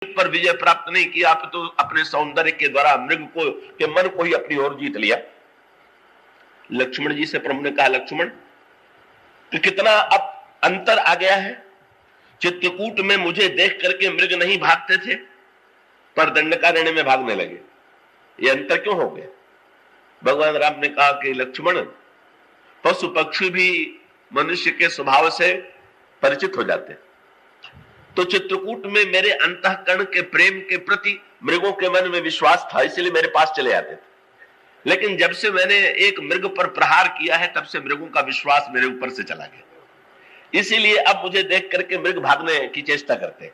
पर विजय प्राप्त नहीं किया, आप तो अपने सौंदर्य के द्वारा मृग को के मन को ही अपनी ओर जीत लिया। लक्ष्मण जी से प्रभु ने कहा, लक्ष्मण तो कितना अब अंतर आ गया है। चित्रकूट में मुझे देख करके मृग नहीं भागते थे, पर दंडकारण्य में भागने लगे। ये अंतर क्यों हो गया? भगवान राम ने कहा कि लक्ष्मण, पशु पक्षी भी मनुष्य के स्वभाव से परिचित हो जाते, तो चित्रकूट में मेरे अंतःकरण के प्रेम के प्रति मृगों के मन में विश्वास था, इसलिए मेरे पास चले आते थे। लेकिन जब से मैंने एक मृग पर प्रहार किया है, तब से मृगों का विश्वास मेरे ऊपर से चला गया, इसीलिए अब मुझे देख करके मृग भागने की चेष्टा करते हैं।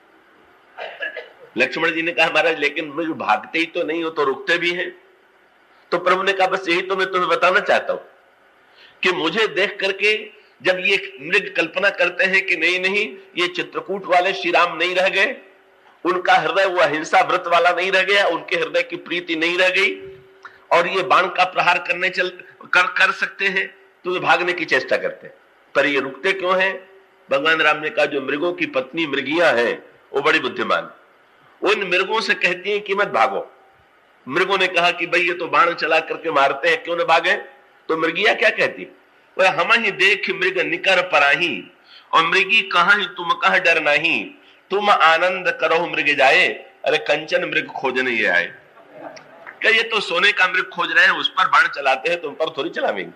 लक्ष्मण जी ने कहा, महाराज लेकिन मृग भागते ही तो नहीं हो, तो रुकते भी हैं। तो प्रभु ने कहा, बस यही तो मैं तुम्हें बताना चाहता हूं कि मुझे देख करके जब ये मृग कल्पना करते हैं कि नहीं नहीं, ये चित्रकूट वाले श्री राम नहीं रह गए, उनका हृदय वो अहिंसा व्रत वाला नहीं रह गया, उनके हृदय की प्रीति नहीं रह गई, और ये बाण का प्रहार करने कर सकते हैं, तो वे भागने की चेष्टा करते हैं। पर ये रुकते क्यों हैं? भगवान राम ने कहा, जो मृगों की पत्नी मृगियां हैं वो बड़ी बुद्धिमान, उन मृगों से कहती हैं कि मत भागो। मृगों ने कहा कि भाई ये तो बाण चला करके मारते हैं, क्यों न भागे? तो मृगिया क्या कहती, वह हम ही देख मृग निकर पराही, और मृगी कहां ही तुम कहां डर नहीं, तुम आनंद करो मृग जाए, अरे कंचन मृग खोजने ये आए। क्या ये तो सोने का मृग खोज रहे हैं, उस पर बाण चलाते हैं, तुम पर थोड़ी चलावेंगे।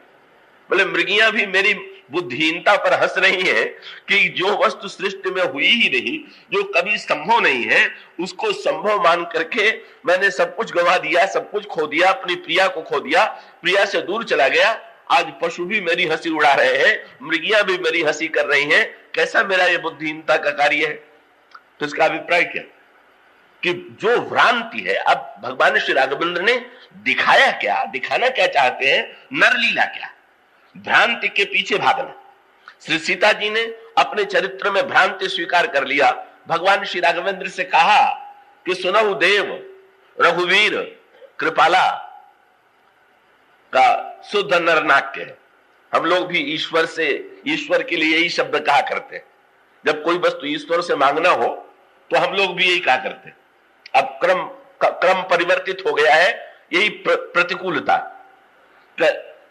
बोले मृगियां भी मेरी बुद्धिहीनता पर हंस रही है कि जो वस्तु सृष्टि में हुई ही नहीं, जो कभी संभव नहीं है, उसको संभव मान करके मैंने सब कुछ गंवा दिया, सब कुछ खो दिया, अपनी प्रिया को खो दिया, प्रिया से दूर चला गया। आज पशु भी मेरी हंसी उड़ा रहे हैं, मृगियां भी मेरी हंसी कर रही हैं, कैसा मेरा ये बुद्धिहीनता का कार्य है? तो इसका अभिप्राय क्या कि जो भ्रांति है, अब भगवान श्री राघवेंद्र ने दिखाया क्या, दिखाना क्या चाहते हैं, नरलीला क्या, भ्रांति के पीछे भागना। श्री सीता जी ने अपने चरित्र में भ्रांति स्वीकार कर लिया। भगवान श्री राघवेंद्र से कहा कि सुनहु देव रघुवीर कृपाला का शुद्ध नरनाट्य है। हम लोग भी ईश्वर से, ईश्वर के लिए यही शब्द कहा करते हैं। जब कोई वस्तु ईश्वर से मांगना हो तो हम लोग भी यही कहा करते हैं। अब क्रम परिवर्तित हो गया है, यही प्रतिकूलता।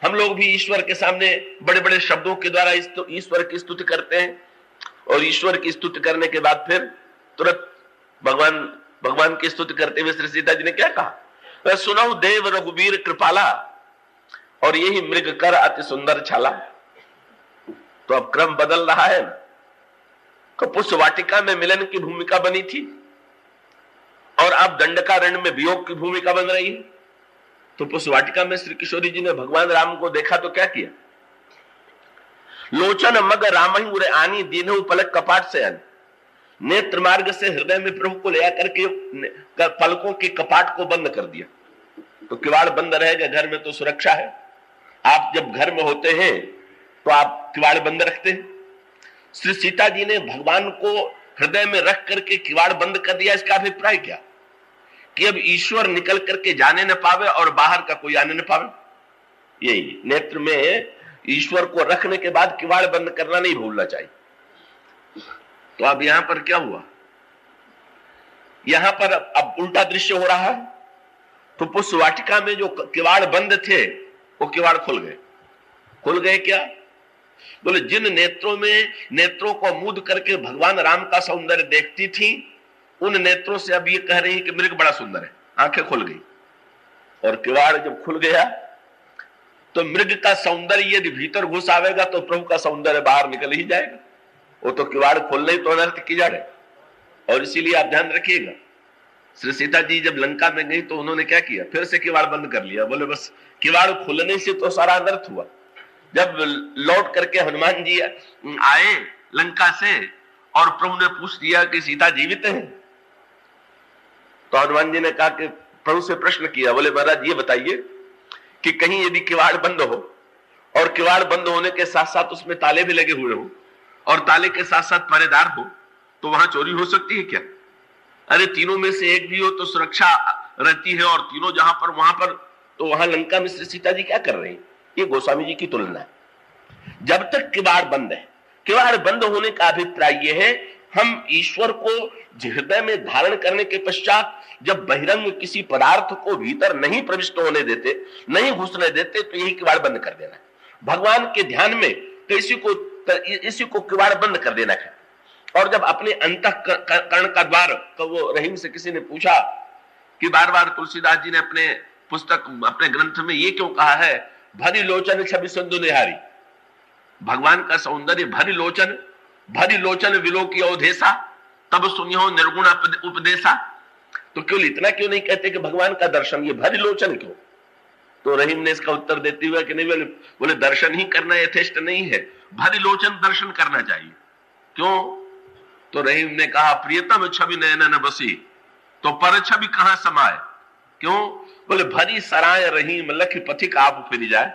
हम लोग भी ईश्वर के सामने बड़े बड़े शब्दों के द्वारा ईश्वर की स्तुति करते हैं, और ईश्वर की स्तुति करने के बाद फिर तुरंत भगवान की स्तुति करते हुए श्री सीता जी ने क्या कहा, सुनहु देव रघुवीर कृपाला, और यही मृग कर अति सुंदर छाला। तो अब क्रम बदल रहा है ना। तो पुष्प वाटिका में मिलन की भूमिका बनी थी, और अब दंडकारण्य में वियोग की भूमिका बन रही है। तो पुष्प वाटिका में श्री किशोरी जी ने भगवान राम को देखा तो क्या किया, लोचन मग राम उरे आनी दीनहु पलक कपाट से अन, नेत्र मार्ग से हृदय में प्रभु को ले आकर के पलकों के कपाट को बंद कर दिया। तो किवाड़ बंद रहेगा, घर में तो सुरक्षा है। आप जब घर में होते हैं तो आप किवाड़ बंद रखते हैं। श्री सीता जी ने भगवान को हृदय में रख करके किवाड़ बंद कर दिया। इसका अभिप्राय क्या कि अब ईश्वर निकल करके जाने न पावे और बाहर का कोई आने न पावे। यही नेत्र में ईश्वर को रखने के बाद किवाड़ बंद करना नहीं भूलना चाहिए। तो अब यहां पर क्या हुआ, यहां पर अब उल्टा दृश्य हो रहा है। तो पुष्प वाटिका में जो किवाड़ बंद थे वो किवाड़ खुल गए क्या? बोले जिन नेत्रों को मूंद करके भगवान राम का सौंदर्य देखती थी, उन नेत्रों से अब ये कह रही है कि मृग बड़ा सुंदर है। आंखें खुल गई, और किवाड़ जब खुल गया तो मृग का सौंदर्य यदि भीतर घुस आवेगा तो प्रभु का सौंदर्य बाहर निकल ही जाएगा। वो तो किवाड़ खोलना ही तो अनर्थ की जड़ है। और इसीलिए आप ध्यान रखिएगा, श्री सीता जी जब लंका में गई तो उन्होंने क्या किया, फिर से किवाड़ बंद कर लिया। बोले बस किवाड़ खुलने से तो सारा अनर्थ हुआ। जब लौट करके हनुमान जी आए लंका से और प्रभु ने पूछ दिया कि सीता जीवित है, तो हनुमान जी ने कहा कि प्रभु से प्रश्न किया। बोले महाराज ये बताइए कि कहीं यदि किवाड़ बंद हो, और किवाड़ बंद होने के साथ साथ उसमें ताले भी लगे हुए हो, और ताले के साथ साथ पहरेदार हो, तो वहां चोरी हो सकती है क्या? अरे तीनों में से एक भी हो तो सुरक्षा रहती है, और तीनों जहां पर वहां पर, तो वहां लंका में श्री सीता जी क्या कर रहे हैं? ये गोस्वामी जी की तुलना है। जब तक किवाड़ बंद है, किवाड़ बंद होने का अभिप्राय यह है हम ईश्वर को हृदय में धारण करने के पश्चात जब बहिरंग किसी पदार्थ को भीतर नहीं प्रविष्ट होने देते, नहीं घुसने देते, तो यही किवाड़ बंद कर देना है। भगवान के ध्यान में तो इसी को किवाड़ बंद कर देना है। और जब अपने अंतःकरण का द्वार तो वो रहीम से किसी ने पूछा कि बार बार तुलसीदास जी ने अपने पुस्तक, अपने ग्रंथ में ये क्यों कहा है, भरी लोचन छवि सिंधु निहारी, भगवान का सौंदर्य भरी लोचन विलो की अवधेशा, तब सुनियो निर्गुण उपदेशा। तो क्यों इतना क्यों नहीं कहते कि भगवान का दर्शन, ये भरी लोचन क्यों? तो रहीम ने इसका उत्तर देते हुए कि नहीं, बोले दर्शन ही करना यथेष्ट नहीं है, भरी लोचन दर्शन करना चाहिए। क्यों? तो रहीम ने कहा प्रियतम छवि नयन न बसी, तो पर छवि कहां समाए। क्यों? बोले भरी सराय रहीम लख पथिक आप फिर जाए।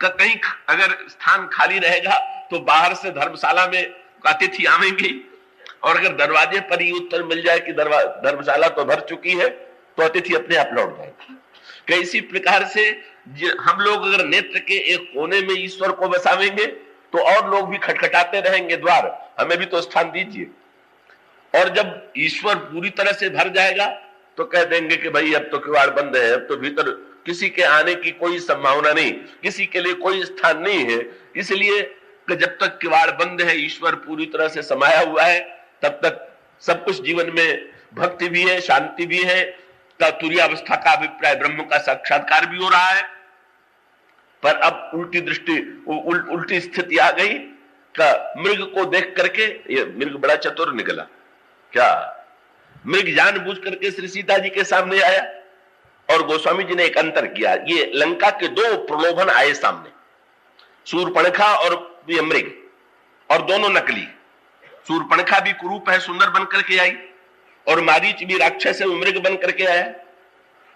कहीं अगर स्थान खाली रहेगा तो बाहर से धर्मशाला में अतिथि आवेंगे, और अगर दरवाजे पर ही उत्तर मिल जाए कि धर्मशाला तो भर चुकी है, तो अतिथि अपने आप लौट जाएगा। इसी प्रकार से हम लोग अगर नेत्र के एक कोने में ईश्वर को बसावेंगे तो और लोग भी खटखटाते रहेंगे द्वार, हमें भी तो स्थान दीजिए। और जब ईश्वर पूरी तरह से भर जाएगा तो कह देंगे कि भाई अब तो किवाड़ बंद है, अब तो भीतर किसी के आने की कोई संभावना नहीं, किसी के लिए कोई स्थान नहीं है। इसलिए कि जब तक किवाड़ बंद है, ईश्वर पूरी तरह से समाया हुआ है, तब तक सब कुछ जीवन में भक्ति भी है, शांति भी है, तुरीयावस्था का अभिप्राय ब्रह्म का साक्षात्कार भी हो रहा है। पर अब उल्टी दृष्टि, उल्टी स्थिति आ गई का मृग को देख करके, ये मृग बड़ा चतुर निकला। क्या मृग जानबूझ करके श्री सीता जी के सामने आया, और गोस्वामी जी ने एक अंतर किया। ये लंका के दो प्रलोभन आए सामने, शूर्पणखा और ये मृग, और दोनों नकली। शूर्पणखा भी कुरूप है, सुंदर बन करके आई, और मारीच भी राक्षस है, मृग बन करके आया।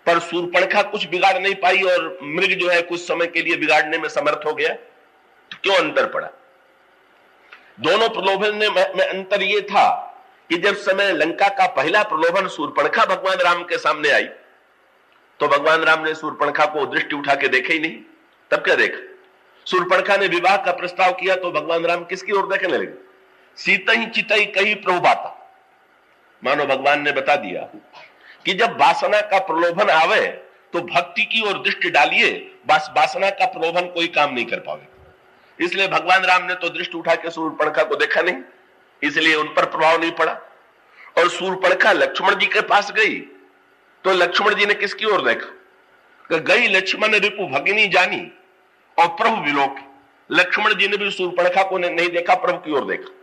पर शूर्पणखा कुछ बिगाड़ नहीं पाई, और मृग जो है कुछ समय के लिए बिगाड़ने में समर्थ हो गया। तो क्यों अंतर पड़ा? दोनों प्रलोभन में अंतर यह था कि जब समय लंका का पहला प्रलोभन शूर्पणखा भगवान राम के सामने आई, तो भगवान राम ने शूर्पणखा को दृष्टि उठा के देखे ही नहीं। तब क्या देखा? शूर्पणखा ने विवाह का प्रस्ताव किया तो भगवान राम किसकी ओर देखने लगे? सीता ही चितई कही प्रभु बाता। मानो भगवान ने बता दिया कि जब वासना का प्रलोभन आवे तो भक्ति की ओर दृष्टि डालिए, बस वासना का प्रलोभन कोई काम नहीं कर पावे। इसलिए भगवान राम ने तो दृष्टि उठा के शूर्पणखा को देखा नहीं, इसलिए उन पर प्रभाव नहीं पड़ा। और शूर्पणखा लक्ष्मण जी के पास गई तो लक्ष्मण जी ने किसकी ओर देखा? गई लक्ष्मण रिपु भगिनी जानी और प्रभु विलोक। लक्ष्मण जी ने भी शूर्पणखा को नहीं देखा, प्रभु की ओर देखा।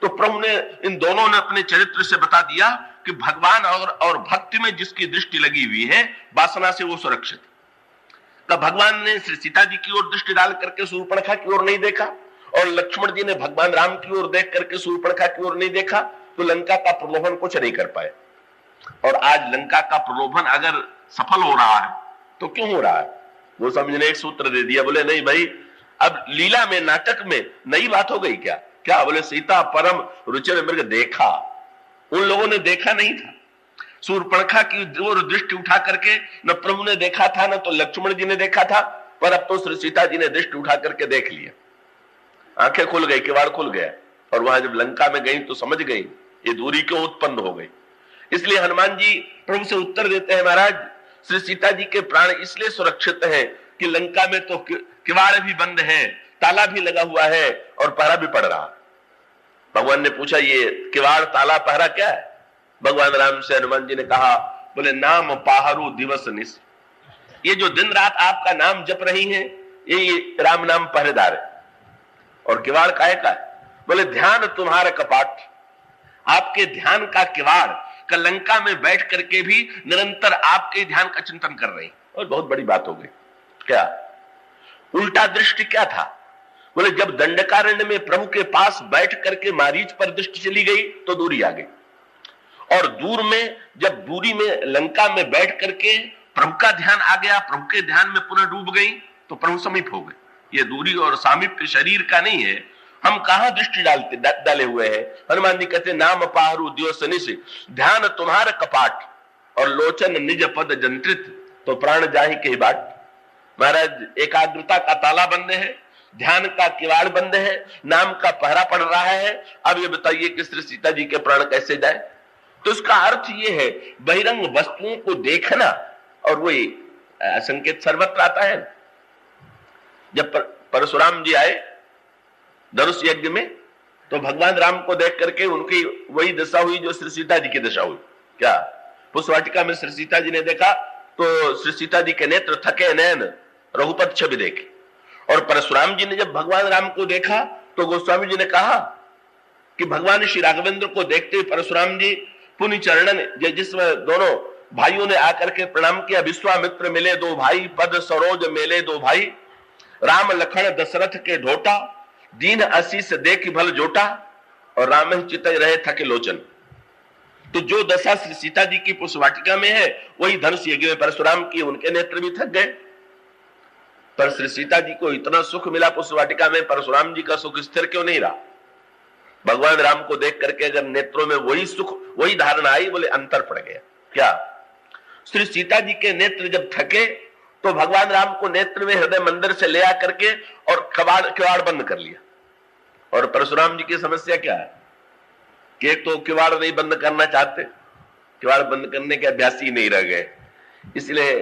तो प्रभु ने, इन दोनों ने अपने चरित्र से बता दिया कि भगवान और भक्ति में जिसकी दृष्टि लगी हुई है, वासना से वो सुरक्षित। तब भगवान ने श्री सीता जी की ओर दृष्टि डाल करके शूर्पणखा की ओर नहीं देखा, और लक्ष्मण जी ने भगवान राम की ओर देख करके शूर्पणखा की ओर नहीं देखा, तो लंका का प्रलोभन कुछ नहीं कर पाए। और आज लंका का प्रलोभन अगर सफल हो रहा है तो क्यों हो रहा है? वो समझने एक सूत्र दे दिया। बोले नहीं भाई, अब लीला में, नाटक में नई बात हो गई क्या? क्या? बोले सीता परम रुचिर मृग देखा। उन लोगों ने देखा नहीं था। शूर्पणखा की ओर दृष्टि उठा करके न प्रभु ने देखा था, न तो लक्ष्मण जी ने देखा था, पर अब तो श्री सीता जी ने दृष्टि उठा करके देख लिया। आंखें खुल गई, किवाड़ खुल गया, और वहां जब लंका में गई तो समझ गई ये दूरी क्यों उत्पन्न हो गई। इसलिए हनुमान जी प्रभु से उत्तर देते हैं, महाराज श्री सीता जी के प्राण इसलिए सुरक्षित हैं कि लंका में तो किवाड़ भी बंद है, ताला भी लगा हुआ है, और पहरा भी पड़ रहा। भगवान ने पूछा ये किवाड़ ताला पहरा क्या है? भगवान राम से हनुमान जी ने कहा, बोले नाम पाहरू दिवस निस। ये जो दिन रात आपका नाम जप रही हैं, ये राम नाम पहरेदार है। और किवाड़ काहे का है? बोले ध्यान तुम्हारा कपाट, आपके ध्यान का किवाड़। लंका में बैठ करके भी निरंतर आपके ध्यान का चिंतन कर रही। और बहुत बड़ी बात हो गई। क्या उल्टा दृष्टि क्या था? बोले जब दंडकारण्य में प्रभु के पास बैठ करके मारीच पर दृष्टि चली गई तो दूरी आ गई, और दूर में जब दूरी में लंका में बैठ करके प्रभु का ध्यान आ गया, प्रभु के ध्यान में पुनः डूब गई तो प्रभु समीप हो गए। ये दूरी और सामीप्य शरीर का नहीं है। हम कहां दृष्टि डाले हुए हैं? हनुमान जी कहते नाम पाहरू द्योसनिस, ध्यान तुम्हारा कपाट, और लोचन निज पद जंत्रित, तो प्राण जाहि के बाट। महाराज एकाग्रता का ताला बंद है, ध्यान का किवाड़ बंद है, नाम का पहरा पड़ रहा है। अब ये बताइए कि श्री सीता जी के प्राण कैसे जाए? तो इसका अर्थ ये है बहिरंग वस्तुओं को देखना, और वही संकेत सर्वत्र आता है। जब परशुराम जी आए धनुष यज्ञ में, तो भगवान राम को देख करके उनकी वही दशा हुई जो श्री सीता जी की दशा हुई। क्या पुष्पवाटिका में श्री सीता जी ने देखा तो श्री सीता जी के नेत्र थके नैन रघुपत छवि देखे, और परशुराम जी ने जब भगवान राम को देखा तो गोस्वामी जी ने कहा कि भगवान श्री राघवेंद्र को देखते हुए परशुराम जी पुण्य चरणन, जिसमें दोनों भाइयों ने आकर के प्रणाम किया। विश्वामित्र मिले दो भाई, पद सरोज मेले दो भाई, राम लखन दशरथ के ढोटा, दीन आशीष देख भल जोटा, और राम चित रहे थके लोचन। तो जो दशा श्री सीता जी की पुष्पवाटिका में है वही धनुष यज्ञ में परशुराम की, उनके नेत्र भी थक गए। पर श्री सीता जी को इतना सुख मिला पुष्पवाटिका में, परशुराम जी का सुख स्थिर क्यों नहीं रहा? भगवान राम को देख करके अगर नेत्रों में वही सुख वही धारणा आई, बोले अंतर पड़ गया। क्या श्री सीता जी के नेत्र जब थके तो भगवान राम को नेत्र में हृदय मंदिर से ले आकर के और किवाड़ बंद कर लिया। और परशुराम जी की समस्या क्या है कि एक तो किवाड़ नहीं बंद करना चाहते, किवाड़ बंद करने के अभ्यासी नहीं रह गए, इसलिए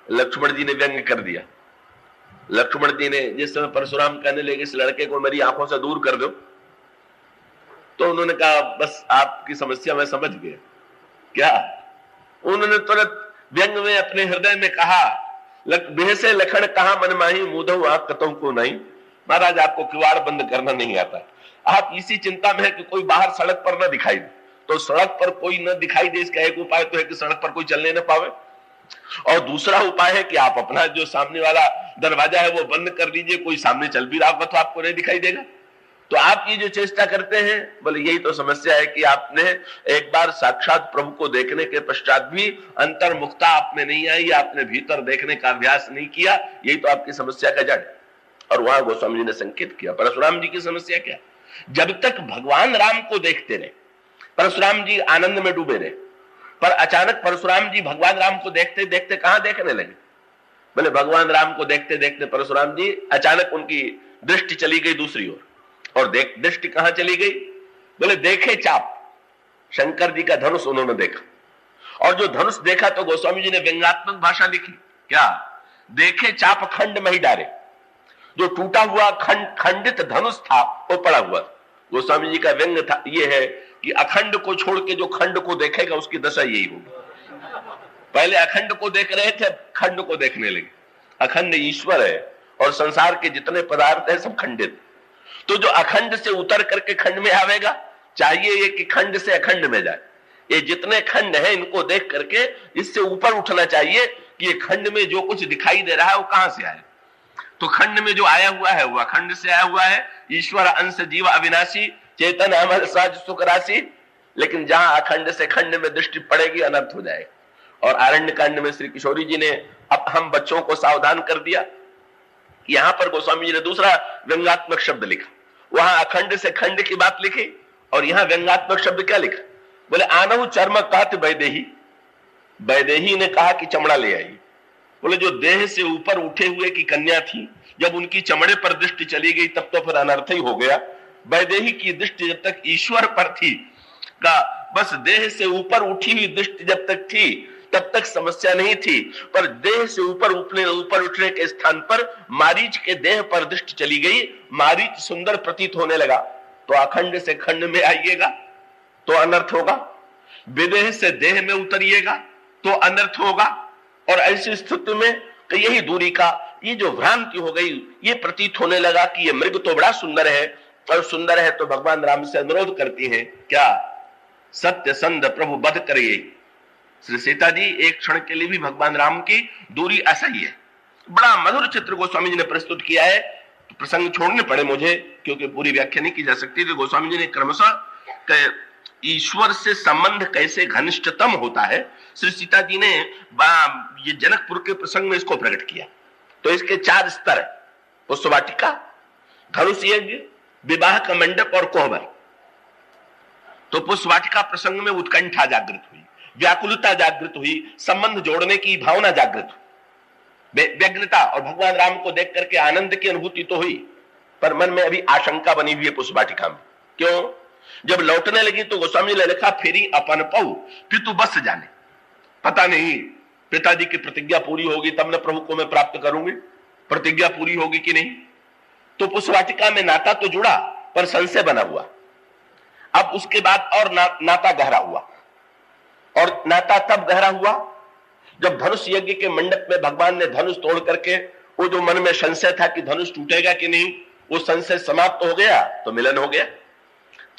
लक्ष्मण जी ने व्यंग कर दिया। लक्ष्मण जी ने जिस समय परशुराम कहने लगे इस लड़के को मेरी आंखों से दूर कर दो, तो उन्होंने कहा बस आपकी समस्या मैं समझ गया। क्या उन्होंने तुरंत व्यंग में अपने हृदय में कहा, बेहसे लखन कहा मन माही मुदहु आंख कतहु को नहीं। महाराज आपको किवाड़ बंद करना नहीं आता, आप इसी चिंता में है कि कोई बाहर सड़क पर न दिखाई दे। तो सड़क पर कोई न दिखाई दे इसका एक उपाय तो है कि सड़क पर कोई चलने न पावे, और दूसरा उपाय है कि आप अपना जो सामने वाला दरवाजा है वो बंद कर लीजिए, कोई सामने चल भी रहा होगा तो आपको नहीं दिखाई देगा। तो आप ये जो चेष्टा करते हैं, बोले यही तो समस्या है कि आपने एक बार साक्षात प्रभु को देखने के पश्चात भी अंतर्मुखता आप में नहीं आई, आपने भीतर देखने का अभ्यास नहीं किया, यही तो आपकी समस्या का जड़। और वहां गोस्वामी जी ने संकेत किया परशुराम जी की समस्या क्या, जब तक भगवान राम को देखते रहे परशुराम जी आनंद में डूबे रहे, पर अचानक परशुराम जी भगवान राम को देखते देखते कहां देखने लगे? बोले भगवान राम को देखते देखते परशुराम जी अचानक उनकी दृष्टि चली गई दूसरी ओर, और दृष्टि कहां चली गई? बोले देखे चाप, शंकर जी का धनुष उन्होंने देखा, और जो धनुष देखा तो गोस्वामी जी ने व्यंग्यात्मक भाषा लिखी। क्या देखे चाप खंड में ही डारे, जो टूटा हुआ खंडित धनुष था वो पड़ा हुआ। गोस्वामी जी का व्यंग था ये है कि अखंड को छोड़ के जो खंड को देखेगा उसकी दशा यही होगी। पहले अखंड को देख रहे थे, खंड को देखने लगे। अखंड ईश्वर है और संसार के जितने पदार्थ है सब खंडित। तो जो अखंड से उतर करके खंड में आवेगा, चाहिए ये कि खंड से अखंड में जाए। ये जितने खंड है इनको देख करके इससे ऊपर उठना चाहिए कि ये खंड में जो कुछ दिखाई दे रहा है वो कहां से आए। तो खंड में जो आया हुआ है वो अखंड से आया हुआ है। ईश्वर अंश जीव अविनाशी चेतन अमर साज सुख राशि। लेकिन जहां अखंड से खंड में दृष्टि पड़ेगी अनर्थ हो जाएगा। और आरण्य कांड में श्री किशोरी जी ने अब हम बच्चों को सावधान कर दिया। यहां पर गोस्वामी जी ने दूसरा व्यंग्यात्मक शब्द लिखा, वहां अखंड से खंड की बात लिखी और यहां व्यंग्यात्मक शब्द क्या लिखा? बोले आनहु चर्म कहत वैदेही, वैदेही ने कहा कि चमड़ा ले आई। बोले जो देह से ऊपर उठे हुए की कन्या थी, जब उनकी चमड़े पर दृष्टि चली गई तब तो फिर अनर्थ ही हो गया। वैदेही की दृष्टि जब तक ईश्वर पर थी का, बस देह से ऊपर उठी हुई दृष्टि जब तक थी तब तक समस्या नहीं थी, पर देह से ऊपर उठने के स्थान पर मारीच के देह पर दृष्टि चली गई, मारीच सुंदर प्रतीत होने लगा, तो अखंड से खंड में आइएगा तो अनर्थ होगा, विदेह से देह में उतरिएगा तो अनर्थ होगा। और ऐसी स्थिति में तो यही दूरी का ये जो भ्रांति हो गई, ये प्रतीत होने लगा कि ये मृग तो बड़ा सुंदर है, और सुंदर है तो भगवान राम से अनुरोध करती है क्या सत्य संध प्रभु बध करिए। श्री सीता जी एक क्षण के लिए भी भगवान राम की दूरी असह्य है। बड़ा मधुर चित्र गोस्वामी जी ने प्रस्तुत किया है। प्रसंग छोड़ने पड़े मुझे क्योंकि पूरी व्याख्या नहीं की जा सकती। तो गोस्वामी जी ने क्रमशः ईश्वर से संबंध कैसे घनिष्ठतम होता है, श्री सीता जी ने ये जनकपुर के प्रसंग में इसको प्रकट किया। तो इसके 4 स्तर है, पुष्पवाटिका, धनुष यज्ञ, विवाह का मंडप और कोहबर। तो पुष्पवाटिका प्रसंग में उत्कंठा जागृत हुई, व्याकुलता जागृत हुई, संबंध जोड़ने की भावना जागृत हुई, व्यग्रता, और भगवान राम को देख करके आनंद की अनुभूति तो हुई। पर मन में अभी आशंका बनी हुई है पुष्पवाटिका में। क्यों? जब लौटने लगी तो गोस्वामी ने लिखा, फेरी अपन पऊ फिर तू बस जाने, पता नहीं पिताजी की प्रतिज्ञा पूरी होगी तब न प्रभु को मैं प्राप्त करूंगी, प्रतिज्ञा पूरी होगी कि नहीं। तो पुष्पवाटिका में नाता तो जुड़ा पर संशय बना हुआ। अब उसके बाद और नाता गहरा हुआ, और नाता तब गहरा हुआ जब धनुष यज्ञ के मंडप में भगवान ने धनुष तोड़ करके वो जो मन में संशय था कि धनुष टूटेगा कि नहीं, वो संशय समाप्त हो गया तो मिलन हो गया।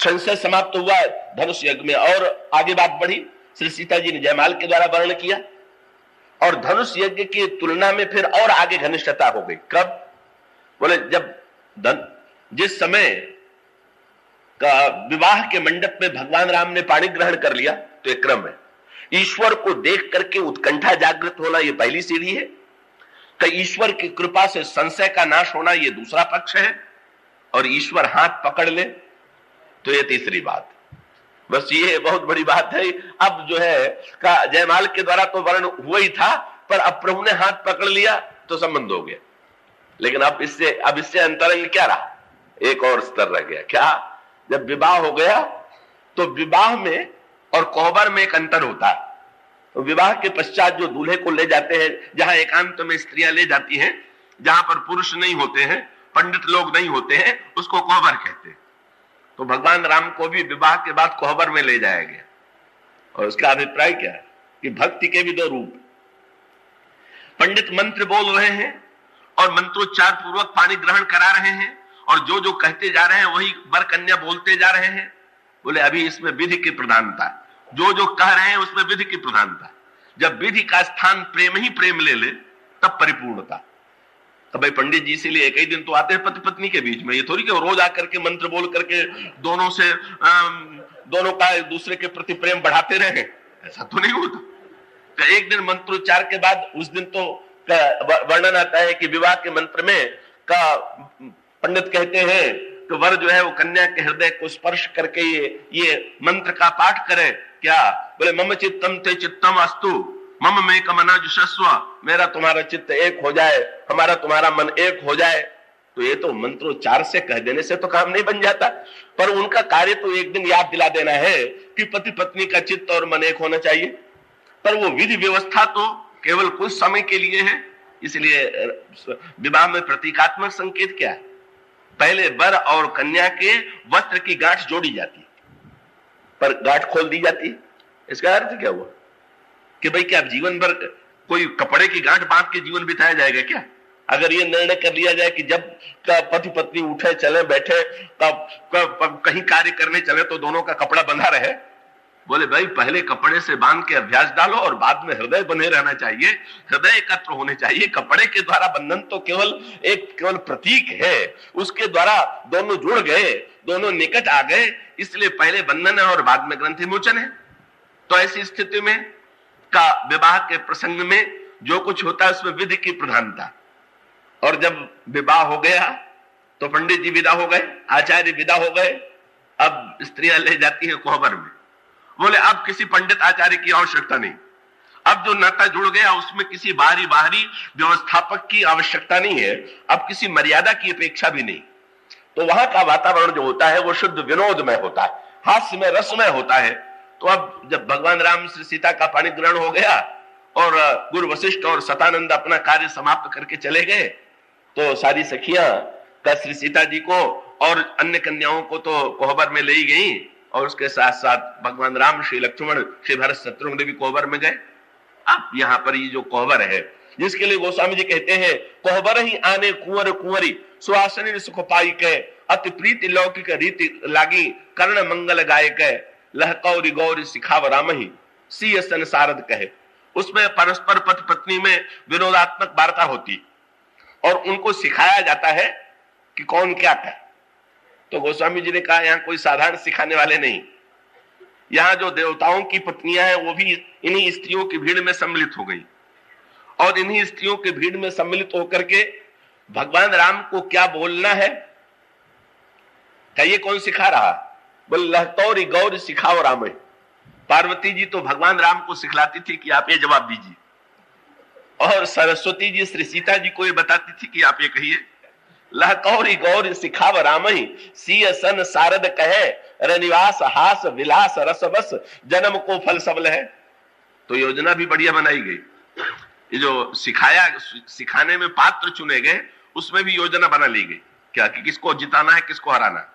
संशय समाप्त हुआ धनुष यज्ञ में, और आगे बात बढ़ी। श्री सीता जी ने जयमाल के द्वारा वर्णन किया, और धनुष यज्ञ की तुलना में फिर और आगे घनिष्ठता हो गई। कब? बोले जब जिस समय का विवाह के मंडप में भगवान राम ने पाणी ग्रहण कर लिया, तो एक क्रम है। ईश्वर को देख करके उत्कंठा जागृत होना ये पहली सीढ़ी है, तो ईश्वर की कृपा से संशय का नाश होना ये दूसरा पक्ष है, और ईश्वर हाथ पकड़ ले तो ये तीसरी बात। बस ये बहुत बड़ी बात है। अब जो है का जयमाल के द्वारा तो वर्णन हुआ ही था, पर अब प्रभु ने हाथ पकड़ लिया तो संबंध हो गया। लेकिन अब इससे अंतरंग क्या रहा? एक और स्तर रह गया। क्या? जब विवाह हो गया तो विवाह में और कोहबर में एक अंतर होता है। तो विवाह के पश्चात जो दूल्हे को ले जाते हैं, जहां एकांत में स्त्रियां ले जाती हैं, जहां पर पुरुष नहीं होते हैं, पंडित लोग नहीं होते हैं, उसको कोहबर कहते हैं। तो भगवान राम को भी विवाह के बाद कोहबर में ले जाया गया। और उसका अभिप्राय क्या है कि भक्ति के भी दो रूप। पंडित मंत्र बोल रहे हैं और मंत्रोच्चार पूर्वक पानी ग्रहण करा रहे हैं, और जो जो कहते जा रहे हैं वही वर कन्या बोलते जा रहे हैं। बोले अभी इसमें विधि की प्रधानता है, जो जो कह रहे हैं उसमें विधि की प्रधानता है। जब विधि का स्थान प्रेम ही प्रेम ले ले तब परिपूर्णता। तो भाई पंडित जी इसीलिए एक ही दिन तो आते हैं पति पत्नी के बीच में, ये थोड़ी कि रोज आकर के मंत्र बोल करके दोनों का एक दूसरे के प्रति प्रेम बढ़ाते रहे, ऐसा तो नहीं होता। तो एक दिन मंत्रोच्चार के बाद उस दिन तो वर्णन आता है कि विवाह के मंत्र में का पंडित कहते हैं तो वर जो है वो कन्या के हृदय को स्पर्श करके ये मंत्र का पाठ करे। क्या? बोले मम चित्तम ते चित्तम अस्तु मम में कमना जुषस्व, मेरा तुम्हारा चित्त एक हो जाए, हमारा तुम्हारा मन एक हो जाए। तो ये तो मंत्रोच्चार से कह देने से तो काम नहीं बन जाता, पर उनका कार्य तो एक दिन याद दिला देना है कि पति पत्नी का चित्त और मन एक होना चाहिए। पर वो विधि व्यवस्था तो केवल कुछ समय के लिए है। इसलिए विवाह में प्रतीकात्मक संकेत क्या है? पहले वर और कन्या के वस्त्र की गांठ जोड़ी जाती है, पर गांठ खोल दी जाती है। इसका अर्थ क्या हुआ कि भाई क्या जीवन भर कोई कपड़े की गांठ बांध के जीवन बिताया जाएगा क्या? अगर ये निर्णय कर लिया जाए कि जब पति पत्नी उठे चले बैठे कहीं कार्य करने चले तो दोनों का कपड़ा बंधा रहे, बोले भाई पहले कपड़े से बांध के अभ्यास डालो और बाद में हृदय बने रहना चाहिए, हृदय एकत्र होने चाहिए। कपड़े के द्वारा बंधन तो केवल प्रतीक है, उसके द्वारा दोनों जुड़ गए, दोनों निकट आ गए, इसलिए पहले बंधन है और बाद में ग्रंथि मोचन है। तो ऐसी स्थिति में का विवाह के प्रसंग में जो कुछ होता है उसमें विधि की प्रधानता। और जब विवाह हो गया तो पंडित जी विदा हो गए, आचार्य विदा हो गए, अब स्त्रियां ले जाती हैं कोहबर में। बोले अब किसी पंडित आचार्य की आवश्यकता नहीं, अब जो नाता जुड़ गया उसमें किसी बाहरी व्यवस्थापक की आवश्यकता नहीं है, अब किसी मर्यादा की अपेक्षा भी नहीं। तो वहां का वातावरण जो होता है वो शुद्ध विनोदमय होता है, हास्यमय रसमय होता है। तो अब जब भगवान राम श्री सीता का पाणी ग्रहण हो गया और गुरु वशिष्ठ और सतानंद अपना कार्य समाप्त करके चले गए, तो सारी सखियां का श्री सीता जी को और अन्य कन्याओं को तो कोहबर में ले ही गई, और उसके साथ साथ भगवान राम, श्री लक्ष्मण, श्री भरत, शत्रुघ्न भी कोहबर में गए। अब यहाँ पर ये जो कोहबर है जिसके लिए गोस्वामी जी कहते हैं, कोहबर ही आने कुंवर कुंवरी सुहासनी सुख पाई के अति प्रीति लौकिक रीति लागी कर्ण मंगल गाय के लहकौरी गौरी सिखाव राम ही सीय संसारद कहे। उसमें परस्पर पति पत्नी में विनोदात्मक वार्ता होती और उनको सिखाया जाता है कि कौन क्या कहे। तो गोस्वामी जी ने कहा यहाँ कोई साधारण सिखाने वाले नहीं, यहाँ जो देवताओं की पत्नियां हैं वो भी इन्हीं स्त्रियों की भीड़ में सम्मिलित हो गई, और इन्हीं स्त्रियों की भीड़ में सम्मिलित होकर के भगवान राम को क्या बोलना है, क्या ये कौन सिखा रहा? बोले लहतौरी गौरी सिखाओ राम। पार्वती जी तो भगवान राम को सिखलाती थी कि आप ये जवाब दीजिए, और सरस्वती जी श्री सीता जी को ये बताती थी कि आप ये कहिए। लह कौरी गौरी सिखाव रामई, सीय सन सारद कहे, रनिवास हास विलास रस बस, जन्म को फल सबल है। तो योजना भी बढ़िया बनाई गई। ये जो सिखाने में पात्र चुने गए, उसमें भी योजना बना ली गई, क्या कि किसको जिताना है, किसको हराना।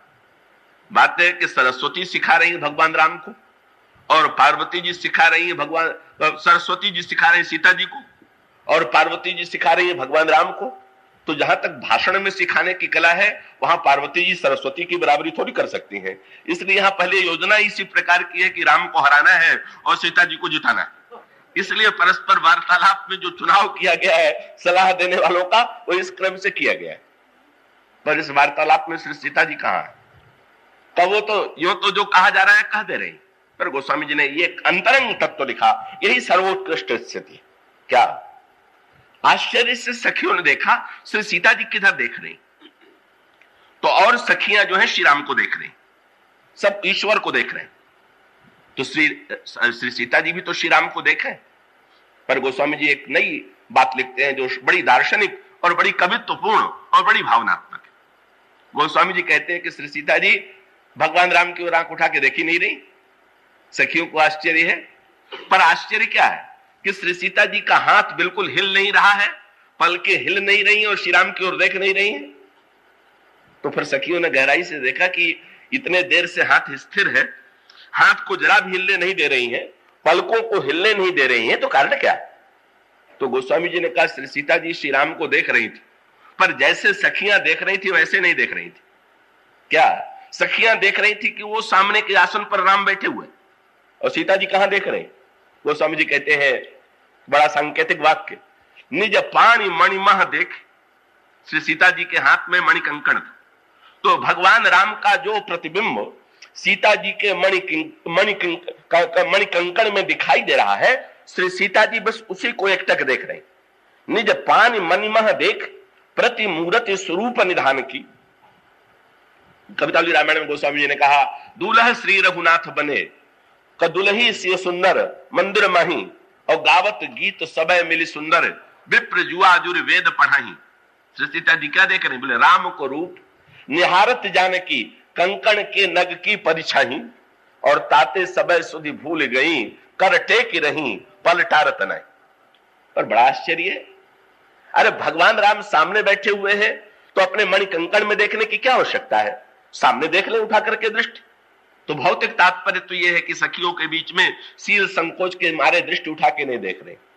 बात है कि सरस्वती सिखा रही है भगवान राम को, और पार्वती जी सिखा रही है सरस्वती जी सिखा रही है सीता जी को, और पार्वती जी सिखा रही है भगवान राम को। तो जहां तक भाषण में सिखाने की कला है, वहां पार्वती जी सरस्वती की बराबरी थोड़ी कर सकती हैं। इसलिए यहां पहले योजना इसी प्रकार की है कि राम को हराना है और सीता जी को जिताना है। इसलिए परस्पर वार्तालाप में जो चुनाव किया गया है सलाह देने वालों का, वो इस क्रम से किया गया है। पर इस वार्तालाप में श्री सीता जी कहां है? तो वो तो यो तो जो कहा जा रहा है कह दे रही, पर गोस्वामी जी ने ये अंतरंग तत्व लिखा। यही सर्वोत्कृष्ट स्थिति। क्या आश्चर्य से सखियों ने देखा श्री सीता जी किधर देख रही, तो और सखियां जो है श्री राम को देख रही, सब ईश्वर को देख रहे हैं। तो श्री सीता जी भी तो श्री राम को देखें। पर गोस्वामी जी एक नई बात लिखते हैं जो बड़ी दार्शनिक और बड़ी कवित्वपूर्ण और बड़ी भावनात्मक है। गोस्वामी जी कहते हैं कि श्री सीता जी भगवान राम की ओर आंख उठा के देखी नहीं रही। सखियों को आश्चर्य है, पर आश्चर्य क्या है कि श्री सीता जी का हाथ बिल्कुल हिल नहीं रहा है, पलकें हिल नहीं रही और श्री राम की ओर देख नहीं रही है। तो फिर सखियों ने गहराई से देखा कि इतने देर से हाथ स्थिर है, हाथ को जरा भी हिलने नहीं दे रही है, पलकों को हिलने नहीं दे रही है, तो कारण क्या? तो गोस्वामी जी ने कहा श्री सीता जी श्री राम को देख रही थी, पर जैसे सखियां देख रही थी वैसे नहीं देख रही थी। क्या सखियां देख रही थी कि वो सामने के आसन पर राम बैठे हुए, और सीता जी कहां देख रहे? गोस्वामी जी कहते हैं बड़ा सांकेतिक वाक्य, निज पाणी मणिमह देख। श्री सीता जी के हाथ में मणि कंकण था, तो भगवान राम का जो प्रतिबिंब सीता जी के मणि कंकण में दिखाई दे रहा है, श्री सीता जी बस उसी को एकटक देख रहे। निज पानी मणिमह देख, प्रति मूर्ति स्वरूप निधान की। कवितावली रामायण में गोस्वामी जी ने कहा, दूल्हा श्री रघुनाथ बने, कदुलही से सुंदर मंदिर माही, और गावत गीत सबय मिली सुंदर, विप्र जुआ जुर वेद पढ़ाही। श्री सीता जी क्या देख रहे? बोले राम को रूप निहारत जानकी, कंकण के नग की परिछाही, और ताते सबय सुधि भूल गई, कर टेक रही पलटारत नहीं। पर बड़ा आश्चर्य है, अरे भगवान राम सामने बैठे हुए हैं, तो अपने मणि कंकण में देखने की क्या आवश्यकता है? सामने देख ले उठा करके दृष्टि। तो भौतिक तात्पर्य तो यह है कि सखियों के बीच में शील संकोच के मारे दृष्टि उठा के नहीं देख रहे,